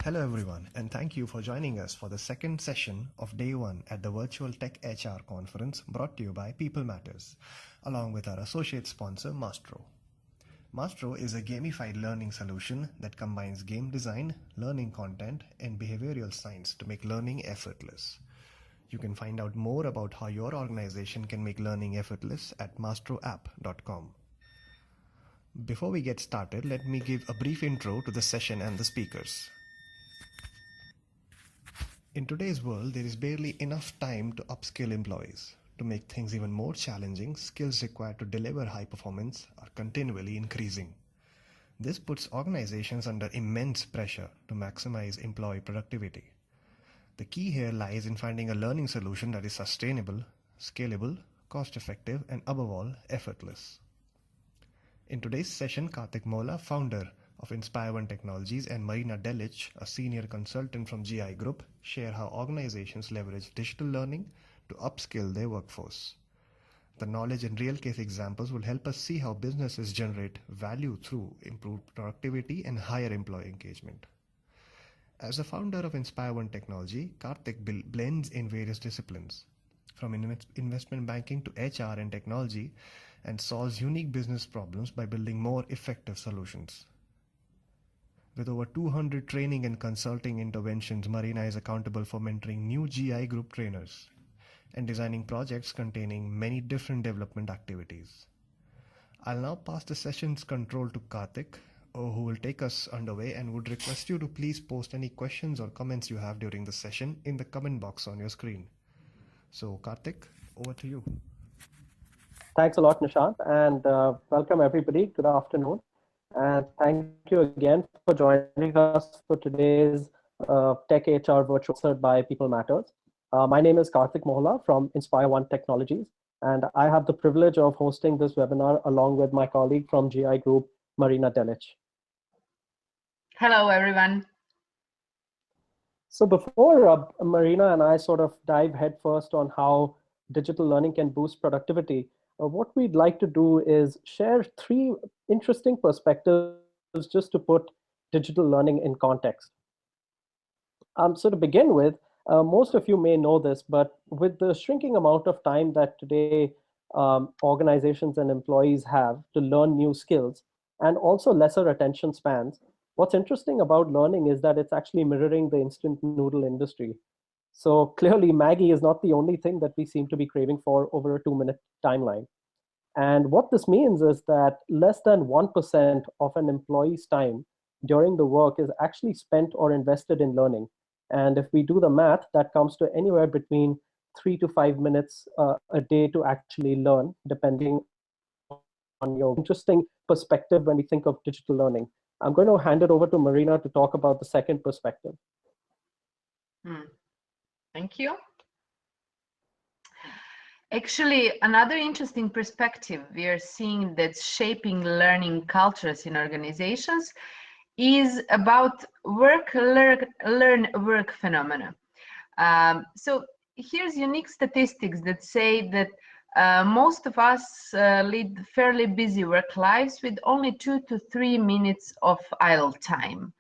Hello everyone, and thank you for joining us for the second session of Day 1 at the Virtual Tech HR Conference brought to you by People Matters, along with our associate sponsor Mastro. Mastro is a gamified learning solution that combines game design, learning content, and behavioral science to make learning effortless. You can find out more about how your organization can make learning effortless at mastroapp.com. Before we get started, let me give a brief intro to the session and the speakers. In today's world, there is barely enough time to upskill employees. To make things even more challenging, skills required to deliver high performance are continually increasing. This puts organizations under immense pressure to maximize employee productivity. The key here lies in finding a learning solution that is sustainable, scalable, cost-effective, and above all, effortless. In today's session, Karthik Mola, founder of Inspire One Technologies, and Marina Delic, a senior consultant from GI Group, share how organizations leverage digital learning to upskill their workforce. The knowledge and real case examples will help us see how businesses generate value through improved productivity and higher employee engagement. As the founder of Inspire One Technology, Karthik blends in various disciplines, from investment banking to HR and technology, and solves unique business problems by building more effective solutions. With over 200 training and consulting interventions, Marina is accountable for mentoring new GI Group trainers and designing projects containing many different development activities. I'll now pass the session's control to Karthik, who will take us underway, and would request you to please post any questions or comments you have during the session in the comment box on your screen. So Karthik, over to you. Thanks a lot, Nishant, and welcome everybody. Good afternoon. And thank you again for joining us for today's Tech HR virtual sponsored by People Matters. My name is Karthik Mohla from Inspire One Technologies, and I have the privilege of hosting this webinar along with my colleague from GI Group, Marina Delic. Hello, everyone. So before Marina and I sort of dive headfirst on how digital learning can boost productivity, what we'd like to do is share three interesting perspectives just to put digital learning in context. So to begin with, most of you may know this, but with the shrinking amount of time that today organizations and employees have to learn new skills, and also lesser attention spans, what's interesting about learning is that it's actually mirroring the instant noodle industry. So clearly, Maggie is not the only thing that we seem to be craving for over a 2-minute timeline. And what this means is that less than 1% of an employee's time during the work is actually spent or invested in learning. And if we do the math, that comes to anywhere between 3 to 5 minutes a day to actually learn, depending on your interesting perspective when we think of digital learning. I'm going to hand it over to Marina to talk about the second perspective. Thank you. Actually, another interesting perspective we are seeing that's shaping learning cultures in organizations is about work, learn, work phenomena. So here's unique statistics that say that most of us lead fairly busy work lives with only 2 to 3 minutes of idle time.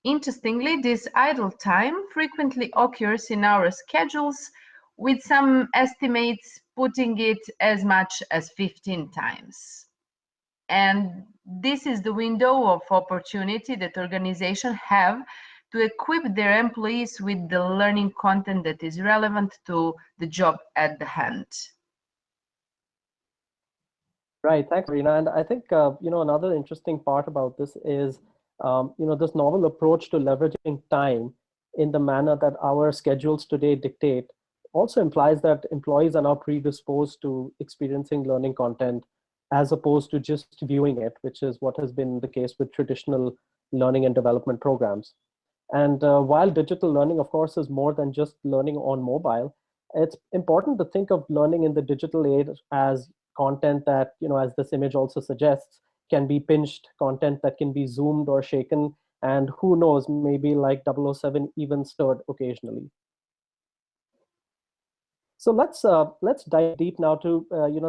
Interestingly, this idle time frequently occurs in our schedules, with some estimates putting it as much as 15 times. And this is the window of opportunity that organizations have to equip their employees with the learning content that is relevant to the job at the hand. Right, thanks, Marina. And I think another interesting part about this is this novel approach to leveraging time in the manner that our schedules today dictate also implies that employees are now predisposed to experiencing learning content as opposed to just viewing it, which is what has been the case with traditional learning and development programs. And while digital learning, of course, is more than just learning on mobile, it's important to think of learning in the digital age as content that, as this image also suggests, can be pinched, content that can be zoomed or shaken, and who knows, maybe like 007 even stirred occasionally. So let's dive deep now to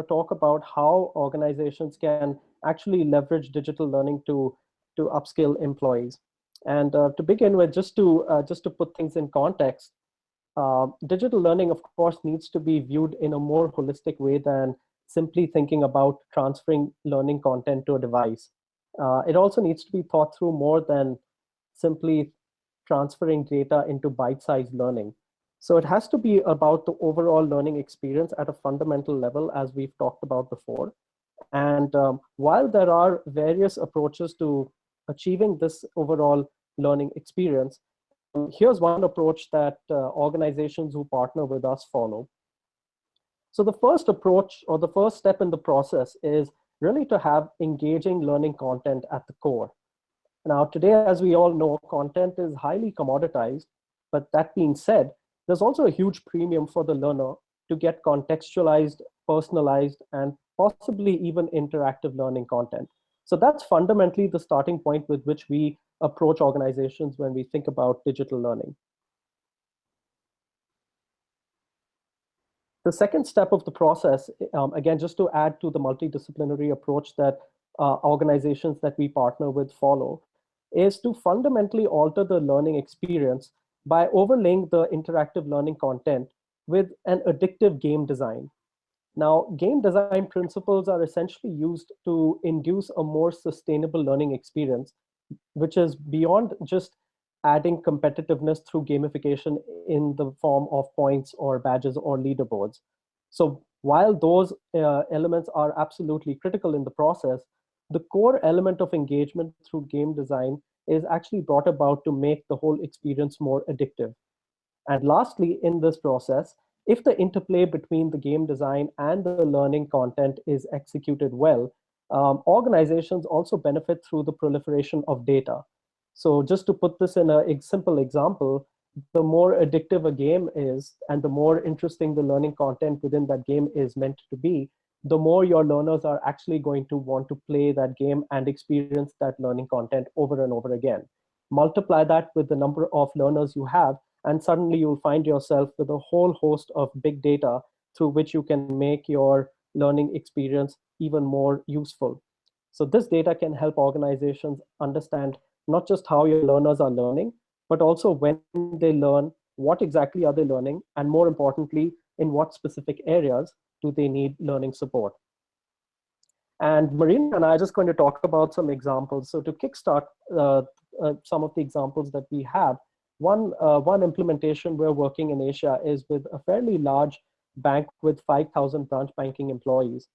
talk about how organizations can actually leverage digital learning to upskill employees. And to begin with, just to put things in context, digital learning, of course, needs to be viewed in a more holistic way than simply thinking about transferring learning content to a device. It also needs to be thought through more than simply transferring data into bite-sized learning. So it has to be about the overall learning experience at a fundamental level, as we've talked about before. And while there are various approaches to achieving this overall learning experience, here's one approach that organizations who partner with us follow. So the first approach, or the first step in the process, is really to have engaging learning content at the core. Now, today, as we all know, content is highly commoditized. But that being said, there's also a huge premium for the learner to get contextualized, personalized, and possibly even interactive learning content. So that's fundamentally the starting point with which we approach organizations when we think about digital learning. The second step of the process, again, just to add to the multidisciplinary approach that organizations that we partner with follow, is to fundamentally alter the learning experience by overlaying the interactive learning content with an addictive game design. Now, game design principles are essentially used to induce a more sustainable learning experience, which is beyond just adding competitiveness through gamification in the form of points or badges or leaderboards. So while those elements are absolutely critical in the process, the core element of engagement through game design is actually brought about to make the whole experience more addictive. And lastly, in this process, if the interplay between the game design and the learning content is executed well, organizations also benefit through the proliferation of data. So just to put this in a simple example, the more addictive a game is and the more interesting the learning content within that game is meant to be, the more your learners are actually going to want to play that game and experience that learning content over and over again. Multiply that with the number of learners you have, and suddenly you'll find yourself with a whole host of big data through which you can make your learning experience even more useful. So this data can help organizations understand not just how your learners are learning, but also when they learn, what exactly are they learning, and more importantly, in what specific areas do they need learning support. And Marina and I are just going to talk about some examples. So to kickstart some of the examples that we have, one implementation we're working in Asia is with a fairly large bank with 5,000 branch banking employees,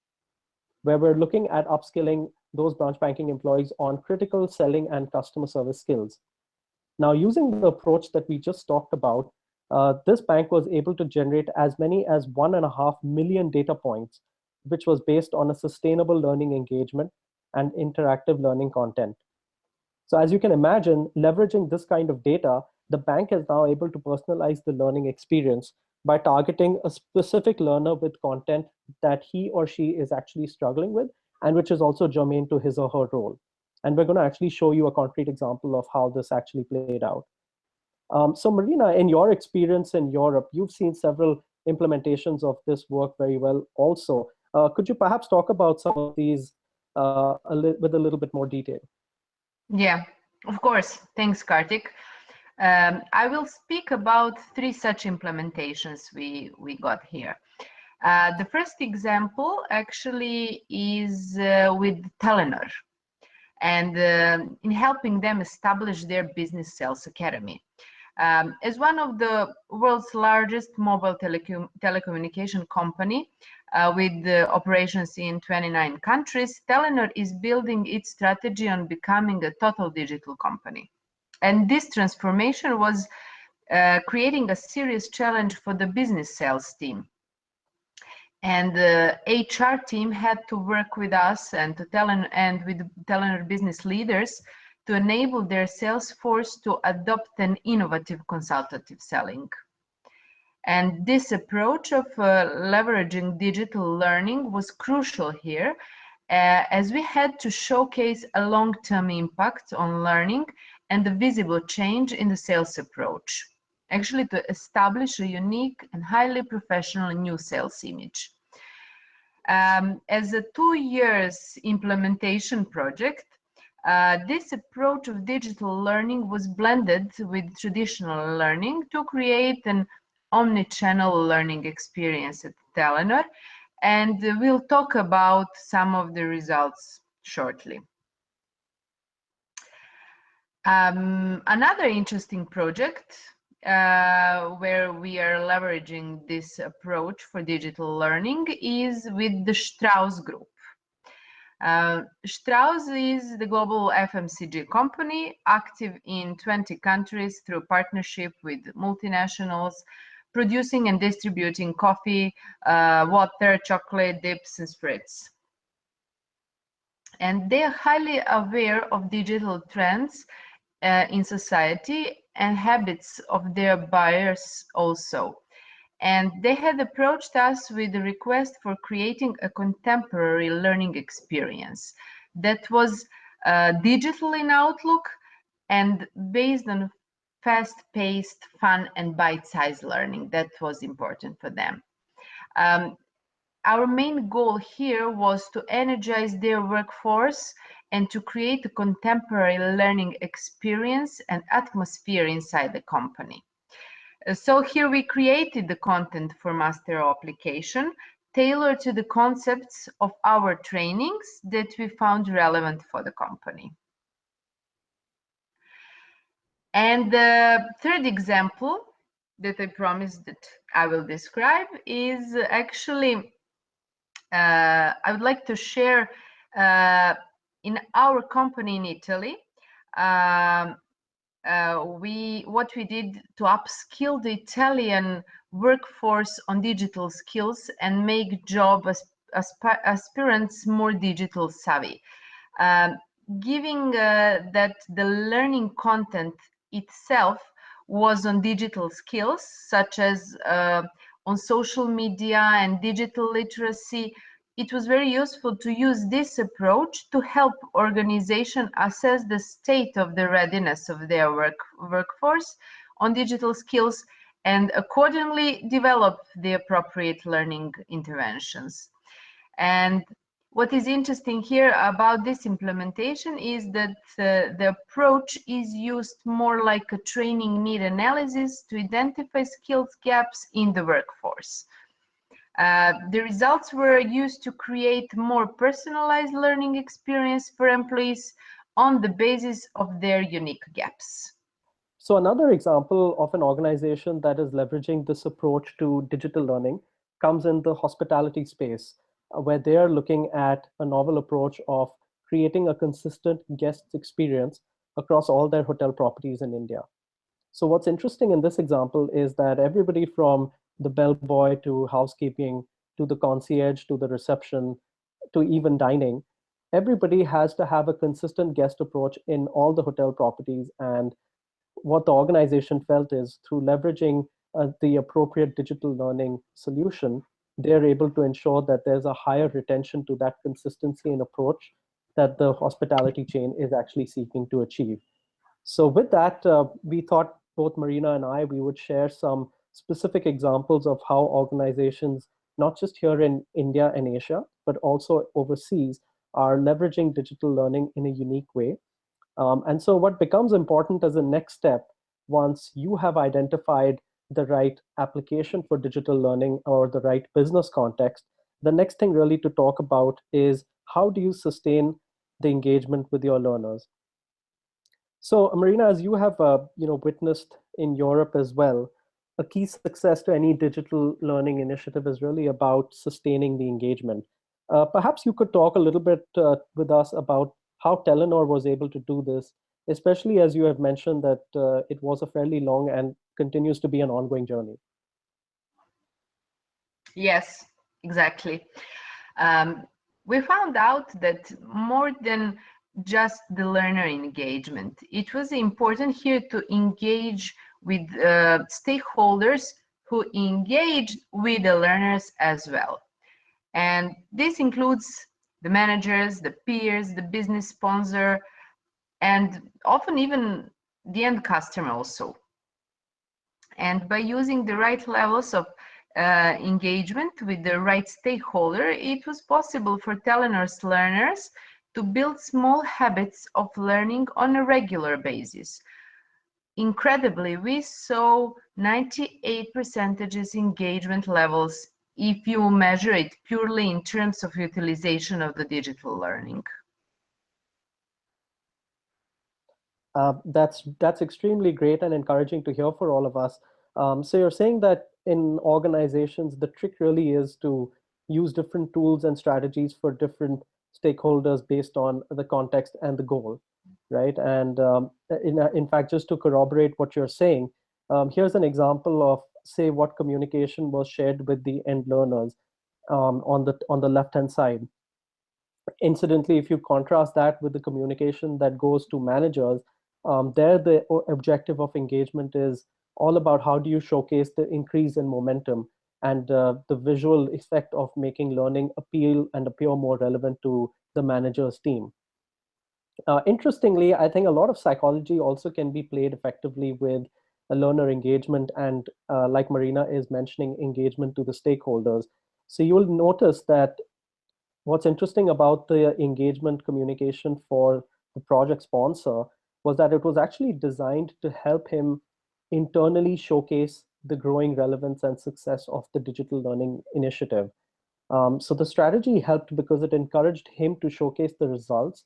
where we're looking at upskilling those branch banking employees on critical selling and customer service skills. Now, using the approach that we just talked about, this bank was able to generate as many as 1.5 million data points, which was based on a sustainable learning engagement and interactive learning content. So as you can imagine, leveraging this kind of data, the bank is now able to personalize the learning experience by targeting a specific learner with content that he or she is actually struggling with, and which is also germane to his or her role. And we're going to actually show you a concrete example of how this actually played out. So Marina, in your experience in Europe, you've seen several implementations of this work very well also. Could you perhaps talk about some of these with a little bit more detail? Yeah, of course. Thanks, Kartik. I will speak about 3 such implementations we got here. The first example actually is with Telenor, and in helping them establish their business sales academy. As one of the world's largest mobile telecommunication company with operations in 29 countries, Telenor is building its strategy on becoming a total digital company. And this transformation was creating a serious challenge for the business sales team. And the HR team had to work with us and with Telenor business leaders to enable their sales force to adopt an innovative consultative selling. And this approach of leveraging digital learning was crucial here, as we had to showcase a long-term impact on learning and a visible change in the sales approach, actually to establish a unique and highly professional new sales image. As a 2 years implementation project, This approach of digital learning was blended with traditional learning to create an omni-channel learning experience at Telenor, and we'll talk about some of the results shortly. Another interesting project where we are leveraging this approach for digital learning is with the Strauss Group. Strauss is the global FMCG company active in 20 countries through partnership with multinationals, producing and distributing coffee, water, chocolate, dips, and spirits. And they are highly aware of digital trends in society and habits of their buyers also. And they had approached us with a request for creating a contemporary learning experience that was digital in outlook and based on fast-paced, fun, and bite-sized learning. That was important for them. Our main goal here was to energize their workforce and to create a contemporary learning experience and atmosphere inside the company. So here we created the content for master application tailored to the concepts of our trainings that we found relevant for the company. And the third example that I promised that I will describe is actually, I would like to share in our company in Italy, what we did to upskill the Italian workforce on digital skills and make job aspirants more digital savvy. Given that the learning content itself was on digital skills, such as on social media and digital literacy, it was very useful to use this approach to help organizations assess the state of the readiness of their workforce on digital skills and accordingly develop the appropriate learning interventions. And what is interesting here about this implementation is that the approach is used more like a training need analysis to identify skills gaps in the workforce. The results were used to create more personalized learning experience for employees on the basis of their unique gaps. So another example of an organization that is leveraging this approach to digital learning comes in the hospitality space, where they are looking at a novel approach of creating a consistent guest experience across all their hotel properties in India. So what's interesting in this example is that everybody from the bellboy to housekeeping to the concierge to the reception to even dining, everybody has to have a consistent guest approach in all the hotel properties. And what the organization felt is through leveraging the appropriate digital learning solution, they're able to ensure that there's a higher retention to that consistency and approach that the hospitality chain is actually seeking to achieve. So with that, we thought both Marina and I, we would share some specific examples of how organizations, not just here in India and Asia, but also overseas, are leveraging digital learning in a unique way. And so what becomes important as a next step, once you have identified the right application for digital learning or the right business context, the next thing really to talk about is how do you sustain the engagement with your learners? So Marina, as you have witnessed in Europe as well, a key success to any digital learning initiative is really about sustaining the engagement. Perhaps you could talk a little bit with us about how Telenor was able to do this, especially as you have mentioned that it was a fairly long and continues to be an ongoing journey. Yes, exactly. We found out that more than just the learner engagement, it was important here to engage with stakeholders who engage with the learners as well. And this includes the managers, the peers, the business sponsor, and often even the end customer also. And by using the right levels of engagement with the right stakeholder, it was possible for Telenor's learners to build small habits of learning on a regular basis. Incredibly, we saw 98% engagement levels if you measure it purely in terms of utilization of the digital learning. That's extremely great and encouraging to hear for all of us. So you're saying that in organizations, the trick really is to use different tools and strategies for different stakeholders based on the context and the goal, right? And in fact, just to corroborate what you're saying, here's an example of, say, what communication was shared with the end learners on the left-hand side. Incidentally, if you contrast that with the communication that goes to managers, there the objective of engagement is all about how do you showcase the increase in momentum and the visual effect of making learning appeal and appear more relevant to the manager's team. Interestingly, I think a lot of psychology also can be played effectively with a learner engagement and, like Marina is mentioning, engagement to the stakeholders. So you'll notice that what's interesting about the engagement communication for the project sponsor was that it was actually designed to help him internally showcase the growing relevance and success of the digital learning initiative. So the strategy helped because it encouraged him to showcase the results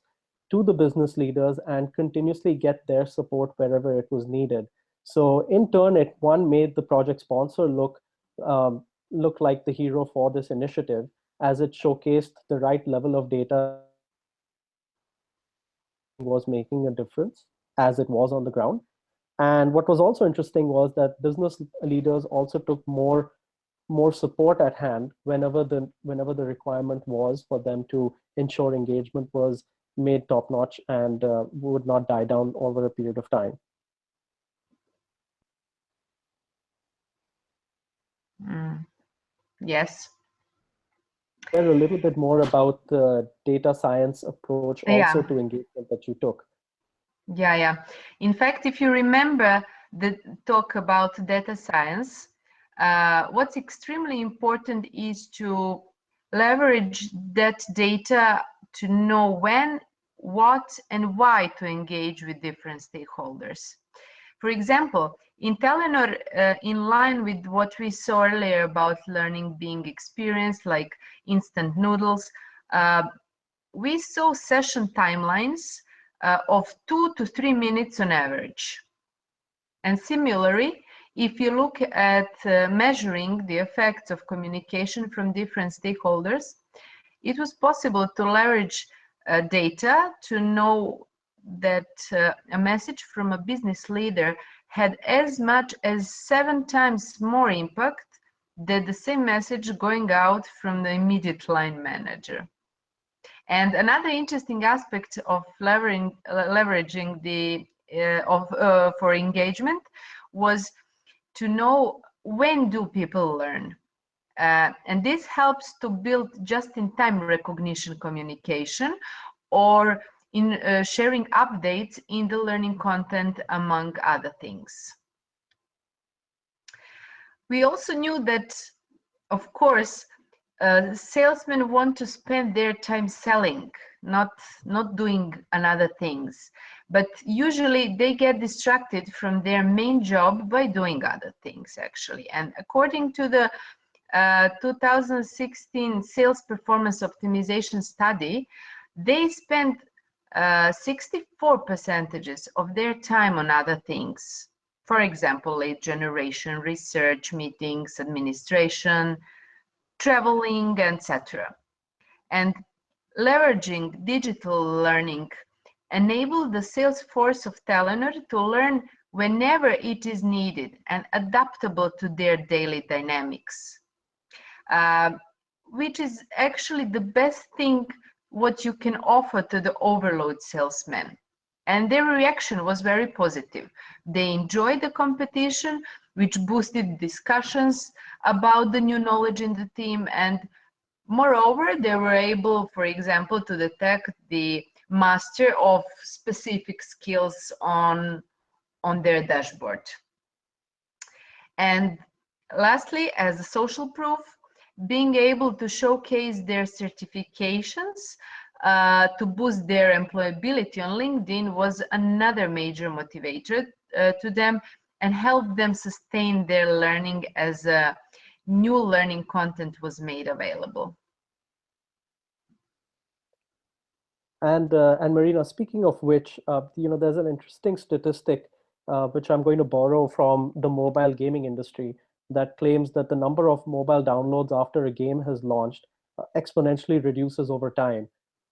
to the business leaders and continuously get their support wherever it was needed. So in turn, it made the project sponsor look like the hero for this initiative, as it showcased the right level of data was making a difference as it was on the ground. And what was also interesting was that business leaders also took more support at hand whenever the requirement was for them to ensure engagement was made top notch and would not die down over a period of time. Yes. Share a little bit more about the data science approach also to engagement that you took. Yeah. In fact, if you remember the talk about data science, what's extremely important is to leverage that data to know when, what, and why to engage with different stakeholders. For example, in Telenor, in line with what we saw earlier about learning being experienced, like instant noodles, we saw session timelines of 2 to 3 minutes on average. And similarly, if you look at measuring the effects of communication from different stakeholders, it was possible to leverage data to know that a message from a business leader had as much as 7 times more impact than the same message going out from the immediate line manager. And another interesting aspect of leveraging the for engagement was to know when do people learn. And this helps to build just-in-time recognition communication or in sharing updates in the learning content, among other things. We also knew that, of course, salesmen want to spend their time selling, not doing another things. But usually they get distracted from their main job by doing other things, actually. And according to the 2016 sales performance optimization study, they spent 64% of their time on other things. For example, lead generation, research, meetings, administration, traveling, etc. And leveraging digital learning enabled the sales force of Telenor to learn whenever it is needed and adaptable to their daily dynamics, which is actually the best thing what you can offer to the overload salesmen. And their reaction was very positive. They enjoyed the competition, which boosted discussions about the new knowledge in the team. And moreover, they were able, for example, to detect the master of specific skills on their dashboard. And lastly, as a social proof, being able to showcase their certifications to boost their employability on LinkedIn was another major motivator to them and helped them sustain their learning as new learning content was made available. And Marina, speaking of which, there's an interesting statistic which I'm going to borrow from the mobile gaming industry that claims that the number of mobile downloads after a game has launched exponentially reduces over time.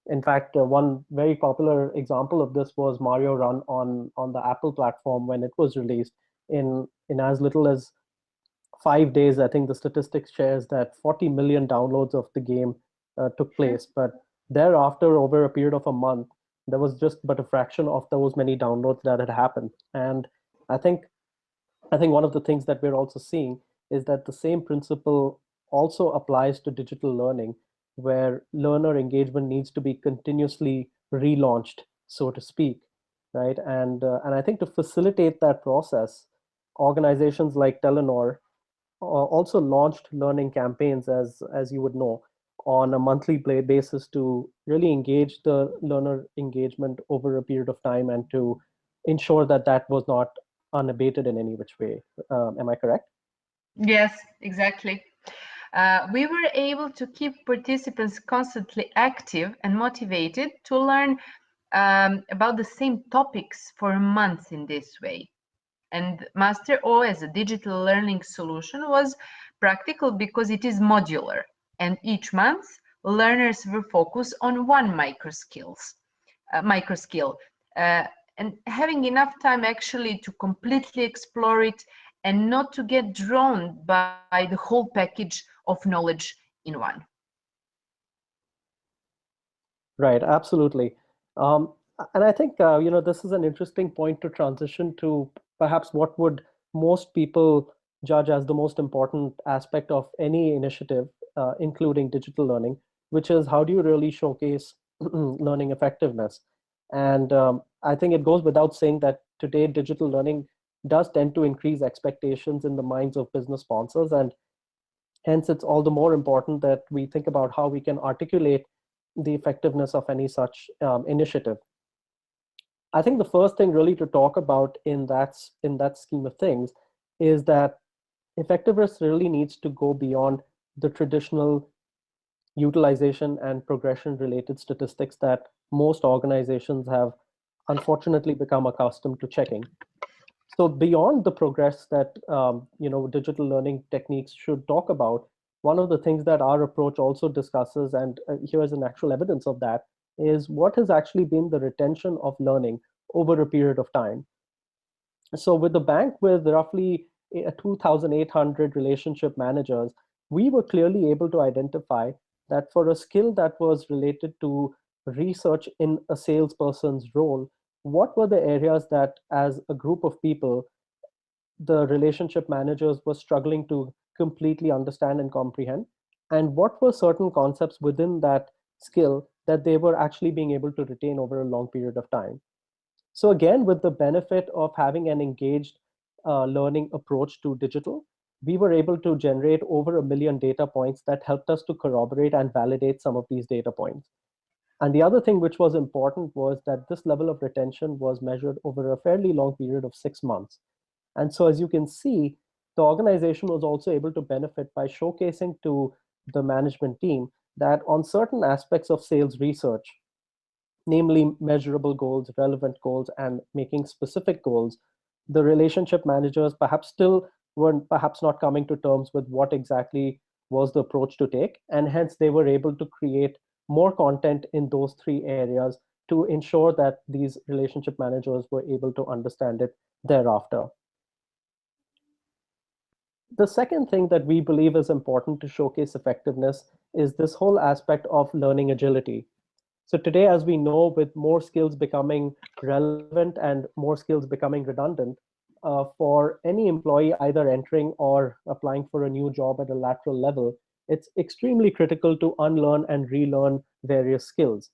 In fact, one very popular example of this was Mario Run on the Apple platform when it was released. In as little as 5 days, I think the statistics shares that 40 million downloads of the game took place. But thereafter, over a period of a month, there was just but a fraction of those many downloads that had happened. And I think I think one of the things that we're also seeing is that the same principle also applies to digital learning, where learner engagement needs to be continuously relaunched, so to speak, right? And I think to facilitate that process, organizations like Telenor also launched learning campaigns, as you would know, on a monthly basis to really engage the learner engagement over a period of time and to ensure that that was not unabated in any which way. Am I correct? Yes, exactly. We were able to keep participants constantly active and motivated to learn about the same topics for months in this way. And Master O as a digital learning solution was practical because it is modular. And each month, learners will focus on one microskill, uh, and having enough time actually to completely explore it and not to get drawn by the whole package of knowledge in one. Right, absolutely. Um, and I think this is an interesting point to transition to perhaps what would most people judge as the most important aspect of any initiative, including digital learning, which is how do you really showcase learning effectiveness? And I think it goes without saying that today digital learning does tend to increase expectations in the minds of business sponsors, and hence, it's all the more important that we think about how we can articulate the effectiveness of any such initiative. I think the first thing really to talk about in that scheme of things is that effectiveness really needs to go beyond the traditional utilization and progression related statistics that most organizations have unfortunately become accustomed to checking. So beyond the progress that digital learning techniques should talk about, one of the things that our approach also discusses, and here's an actual evidence of that, is what has actually been the retention of learning over a period of time. So with the bank with roughly 2,800 relationship managers, we were clearly able to identify that for a skill that was related to research in a salesperson's role, what were the areas that, as a group of people, the relationship managers were struggling to completely understand and comprehend, and what were certain concepts within that skill that they were actually being able to retain over a long period of time. So again, with the benefit of having an engaged learning approach to digital, we were able to generate over 1 million data points that helped us to corroborate and validate some of these data points. And the other thing which was important was that this level of retention was measured over a fairly long period of 6 months. And so, as you can see, the organization was also able to benefit by showcasing to the management team that on certain aspects of sales research, namely measurable goals, relevant goals, and making specific goals, the relationship managers perhaps still were perhaps not coming to terms with what exactly was the approach to take. And hence, they were able to create more content in those three areas to ensure that these relationship managers were able to understand it thereafter. The second thing that we believe is important to showcase effectiveness is this whole aspect of learning agility. So today, as we know, with more skills becoming relevant and more skills becoming redundant, for any employee either entering or applying for a new job at a lateral level, it's extremely critical to unlearn and relearn various skills.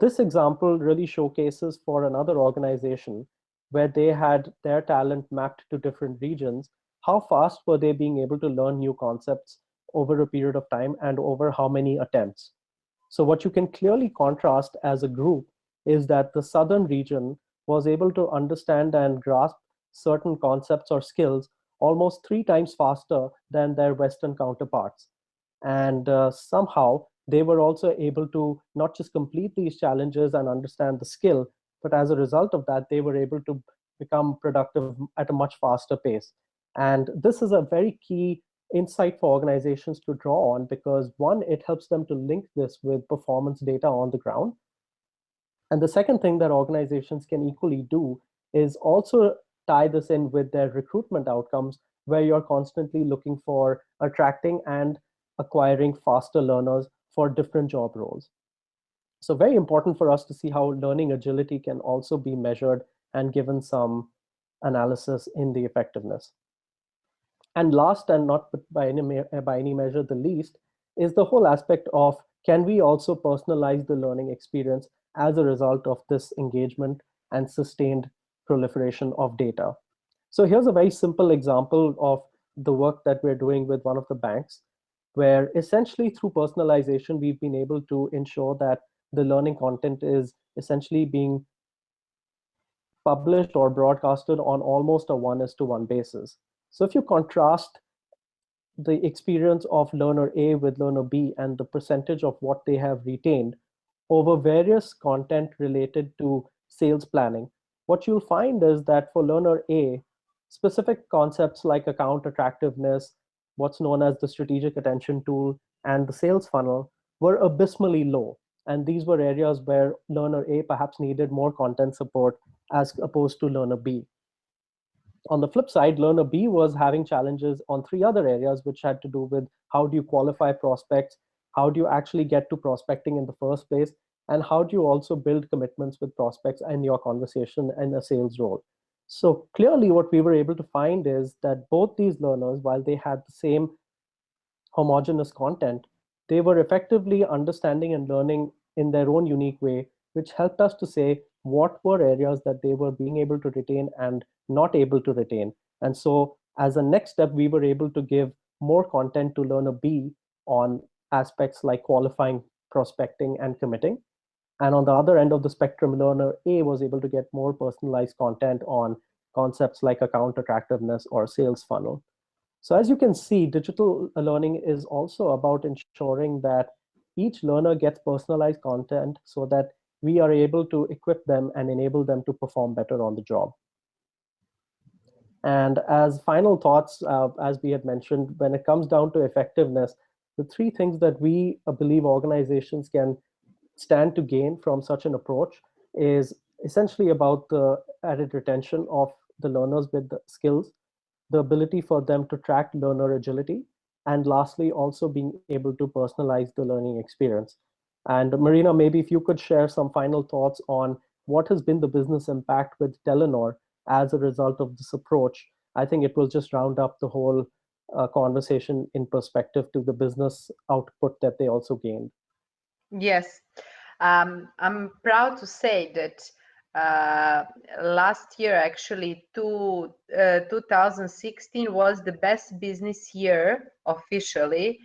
This example really showcases for another organization where they had their talent mapped to different regions, how fast were they being able to learn new concepts over a period of time and over how many attempts. So what you can clearly contrast as a group is that the southern region was able to understand and grasp certain concepts or skills almost 3 times faster than their western counterparts. And somehow they were also able to not just complete these challenges and understand the skill, but as a result of that, they were able to become productive at a much faster pace. And this is a very key insight for organizations to draw on because one, it helps them to link this with performance data on the ground. And the second thing that organizations can equally do is also tie this in with their recruitment outcomes, where you're constantly looking for attracting and acquiring faster learners for different job roles. So very important for us to see how learning agility can also be measured and given some analysis in the effectiveness. And last and not by any measure the least is the whole aspect of can we also personalize the learning experience as a result of this engagement and sustained proliferation of data. So here's a very simple example of the work that we're doing with one of the banks, where essentially through personalization, we've been able to ensure that the learning content is essentially being published or broadcasted on almost a 1:1 basis. So if you contrast the experience of learner A with learner B and the percentage of what they have retained over various content related to sales planning, what you'll find is that for learner A, specific concepts like account attractiveness, what's known as the strategic attention tool, and the sales funnel were abysmally low. And these were areas where learner A perhaps needed more content support as opposed to learner B. On the flip side, learner B was having challenges on 3 other areas, which had to do with how do you qualify prospects, how do you actually get to prospecting in the first place, and how do you also build commitments with prospects and your conversation in a sales role. So clearly what we were able to find is that both these learners, while they had the same homogeneous content, they were effectively understanding and learning in their own unique way, which helped us to say what were areas that they were being able to retain and not able to retain. And so, as a next step, we were able to give more content to learner B on aspects like qualifying, prospecting, and committing. And on the other end of the spectrum, learner A was able to get more personalized content on concepts like account attractiveness or sales funnel. So as you can see, digital learning is also about ensuring that each learner gets personalized content so that we are able to equip them and enable them to perform better on the job. And as final thoughts, as we had mentioned, when it comes down to effectiveness, the 3 things that we believe organizations can stand to gain from such an approach is essentially about the added retention of the learners with the skills, the ability for them to track learner agility, and lastly, also being able to personalize the learning experience. And Marina, maybe if you could share some final thoughts on what has been the business impact with Telenor as a result of this approach, I think it will just round up the whole conversation in perspective to the business output that they also gained. Yes, I'm proud to say that last year, actually, 2016 was the best business year officially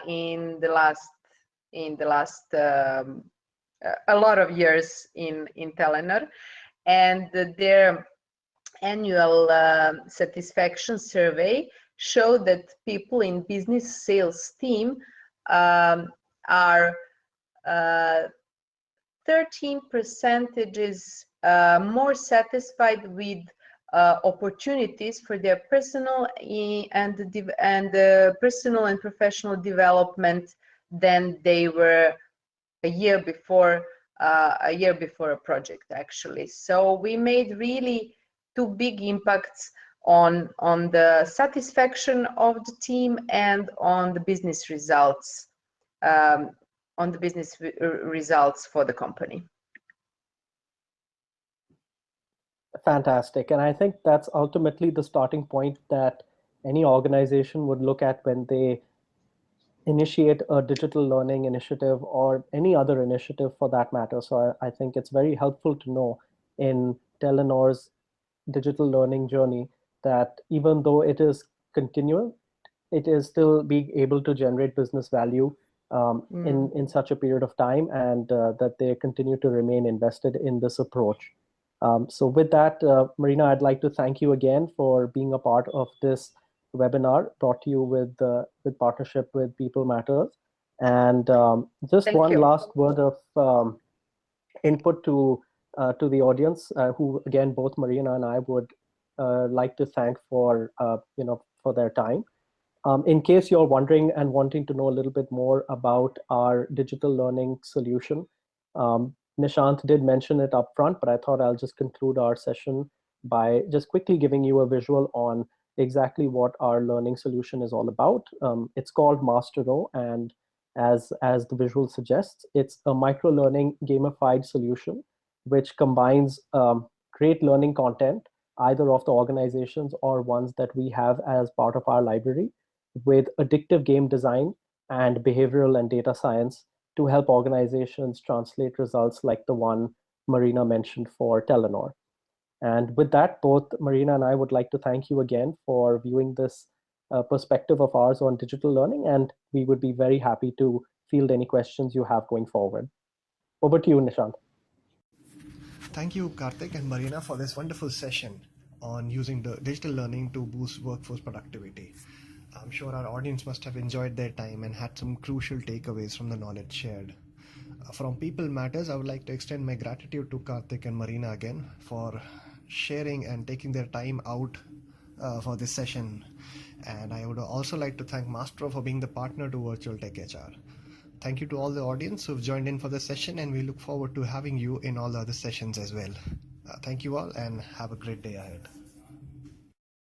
in the last a lot of years in Telenor, and their annual satisfaction survey showed that people in business sales team are 13 percentages more satisfied with opportunities for their personal and personal and professional development than they were a year before a project, actually. So we made really 2 big impacts on the satisfaction of the team and on the business results for the company. Fantastic. And I think that's ultimately the starting point that any organization would look at when they initiate a digital learning initiative or any other initiative for that matter. So I think it's very helpful to know in Telenor's digital learning journey that even though it is continual, it is still being able to generate business value in such a period of time, and that they continue to remain invested in this approach. So with that, Marina, I'd like to thank you again for being a part of this webinar brought to you with partnership with People Matters. And just Thank one you. last word of input to the audience, who again both Marina and I would like to thank for for their time. In case you're wondering and wanting to know a little bit more about our digital learning solution, Nishant did mention it up front, but I thought I'll just conclude our session by just quickly giving you a visual on exactly what our learning solution is all about. It's called Mastero, and as the visual suggests, it's a micro-learning gamified solution which combines great learning content, either of the organizations or ones that we have as part of our library, with addictive game design and behavioral and data science to help organizations translate results like the one Marina mentioned for Telenor. And with that, both Marina and I would like to thank you again for viewing this perspective of ours on digital learning, and we would be very happy to field any questions you have going forward. Over to you, Nishant. Thank you, Karthik and Marina, for this wonderful session on using the digital learning to boost workforce productivity. I'm sure our audience must have enjoyed their time and had some crucial takeaways from the knowledge shared. From People Matters, I would like to extend my gratitude to Karthik and Marina again for sharing and taking their time out for this session. And I would also like to thank Mastro for being the partner to Virtual Tech HR. Thank you to all the audience who've joined in for this session, and we look forward to having you in all the other sessions as well. Thank you all, and have a great day ahead.